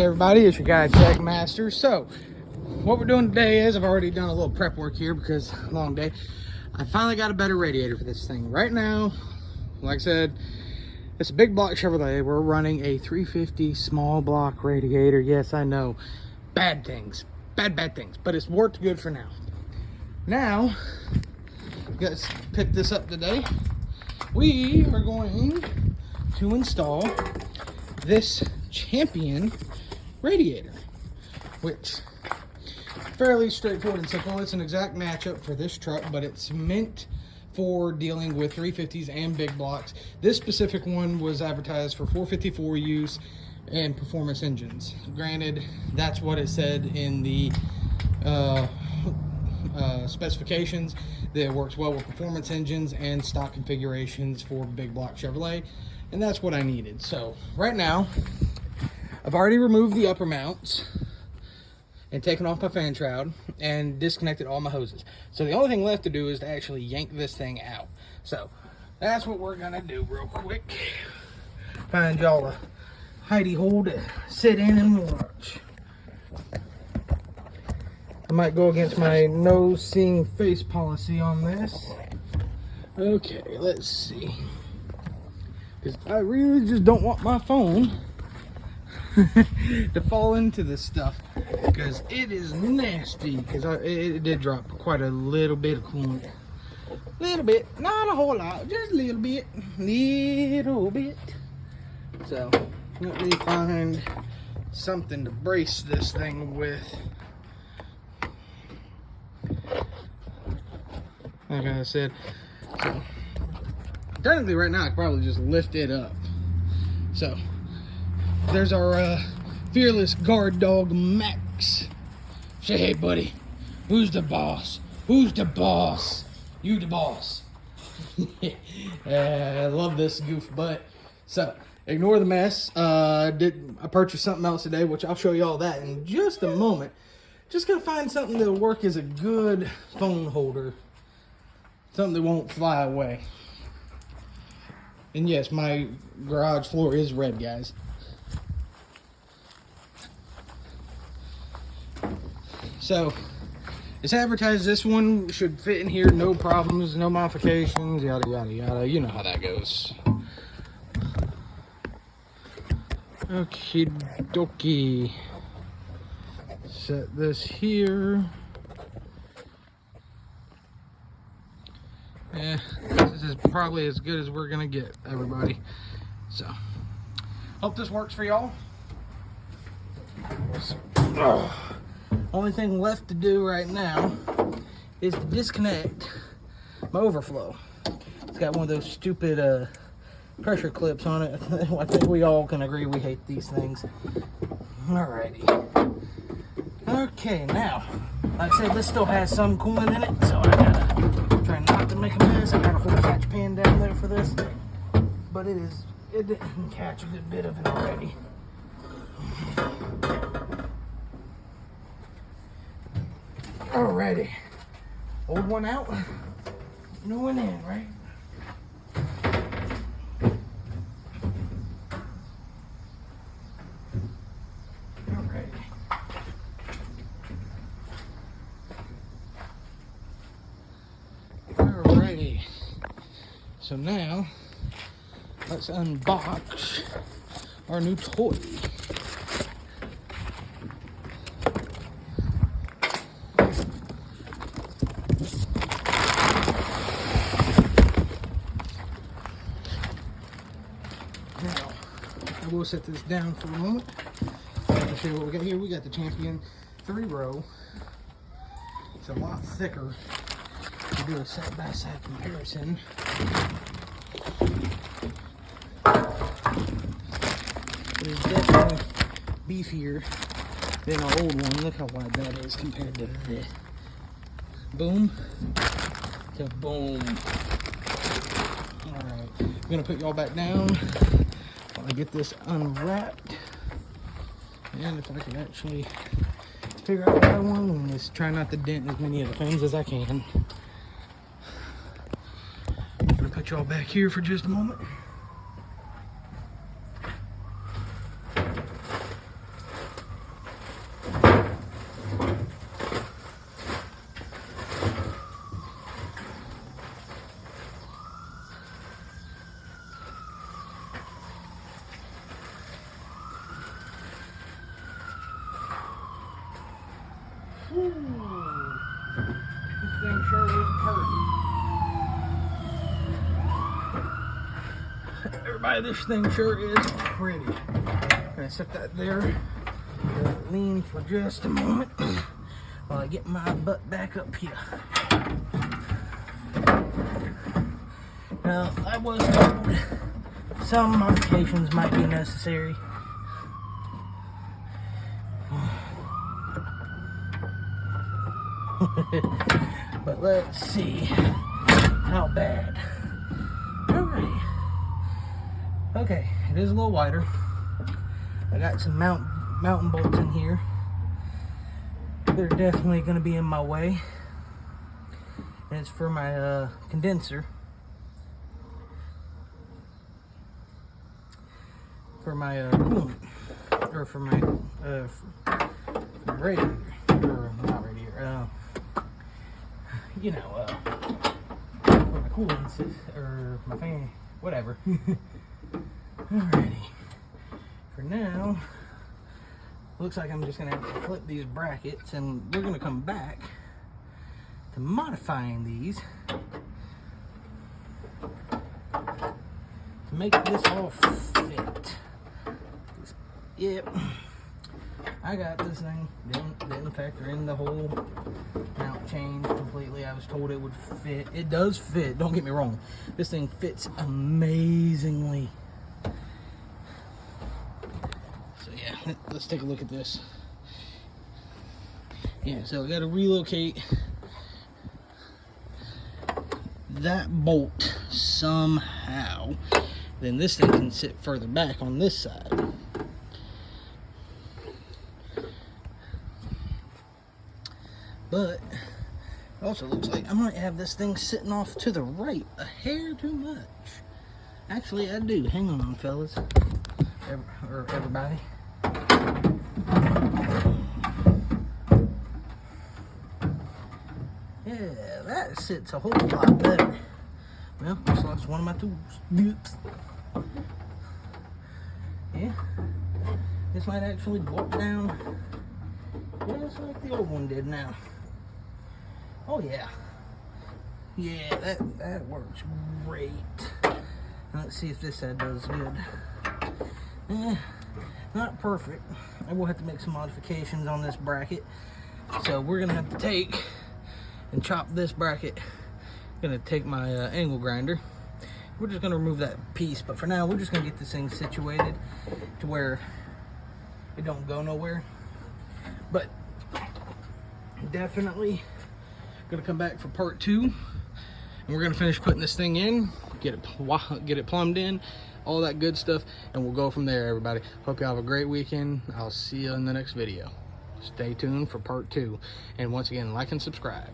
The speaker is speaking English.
Hey everybody, it's your guy Checkmaster. So what we're doing today is, I've already done a little prep work here because long day. I finally got a better radiator for this thing. Right now, like I said, it's a big block Chevrolet. We're running a 350 small block radiator. Yes, I know, bad things, bad things, but it's worked good for now. Now, let's pick this up today. We are going to install this Champion radiator, which fairly straightforward and simple. It's an exact matchup for this truck, but it's meant for dealing with 350s and big blocks. This specific one was advertised for 454 use and performance engines. Granted, that's what it said in the specifications, that it works well with performance engines and stock configurations for big block Chevrolet, and that's what I needed. So right now, I've already removed the upper mounts and taken off my fan shroud and disconnected all my hoses. So the only thing left to do is to actually yank this thing out. So that's what we're gonna do real quick. Find y'all a hidey hole to sit in and watch. I might go against my nose seeing face policy on this. Okay, let's see. Because I really just don't want my phone to fall into this stuff, because it is nasty. Because it did drop quite a little bit of coolant. Little bit, not a whole lot, just a little bit. So let me find something to brace this thing with. Like I said, so technically right now I could probably just lift it up. So there's our fearless guard dog Max. Say, hey buddy, who's the boss? Who's the boss? You the boss. I love this goof butt. So ignore the mess. I purchased something else today, which I'll show you all that in just a moment. Just gonna find something that'll work as a good phone holder, something that won't fly away. And yes, my garage floor is red, guys. So it's advertised this one should fit in here, no problems, no modifications, yada yada yada. You know how that goes. Okie dokie. Set this here. Yeah, this is probably as good as we're gonna get, everybody. So hope this works for y'all. Only thing left to do right now is to disconnect my overflow. It's got one of those stupid pressure clips on it. I think we all can agree we hate these things. Alrighty. Okay, now, like I said, this still has some coolant in it, so I gotta try not to make a mess. I got a whole catch pan down there for this, but it didn't catch a good bit of it already. Alrighty, old one out, new one in, right? Alrighty, so now let's unbox our new toy. Now, I will set this down for a moment. I'll show you what we got here. We got the Champion 3-row. It's a lot thicker. To do a side-by-side comparison. It is definitely beefier than our old one. Look how wide that is compared to this. Boom to boom. Alright, I'm gonna put y'all back down while I get this unwrapped. And if I can actually figure out what I want, and just try not to dent as many of the things as I can. I'm gonna put y'all back here for just a moment. Ooh, this thing sure is pretty. Everybody, this thing sure is pretty. I'm gonna set that there. Let it lean for just a moment while I get my butt back up here. Now, I was told some modifications might be necessary. But let's see how bad. Alright. Okay, it is a little wider. I got some mountain bolts in here. They're definitely going to be in my way. And it's for my condenser. For my coolant. Or for my radiator. Or not radiator. You know, where my coolant is, or my fan, whatever. Alrighty. For now, looks like I'm just gonna have to flip these brackets, and we're gonna come back to modifying these to make this all fit. Yep. I got this thing, didn't factor in the whole mount change completely. I was told it would fit. It does fit, don't get me wrong. This thing fits amazingly. So yeah, let's take a look at this. Yeah, so I gotta relocate that bolt somehow. Then this thing can sit further back on this side. But it also looks like I might have this thing sitting off to the right a hair too much. Actually, I do. Hang on, fellas. Or everybody. Yeah, that sits a whole lot better. Well, just lost one of my tools. Yeah. This might actually walk down just like the old one did now. Oh yeah. Yeah, that works great. Now let's see if this side does good. Not perfect. I will have to make some modifications on this bracket. So we're gonna have to take and chop this bracket. I'm gonna take my angle grinder. We're just gonna remove that piece, but for now we're just gonna get this thing situated to where it don't go nowhere. But definitely gonna come back for part 2, and we're gonna finish putting this thing in, get it plumbed in, all that good stuff, and we'll go from there. Everybody, hope you have a great weekend. I'll see you in the next video. Stay tuned for part 2, and once again, like and subscribe.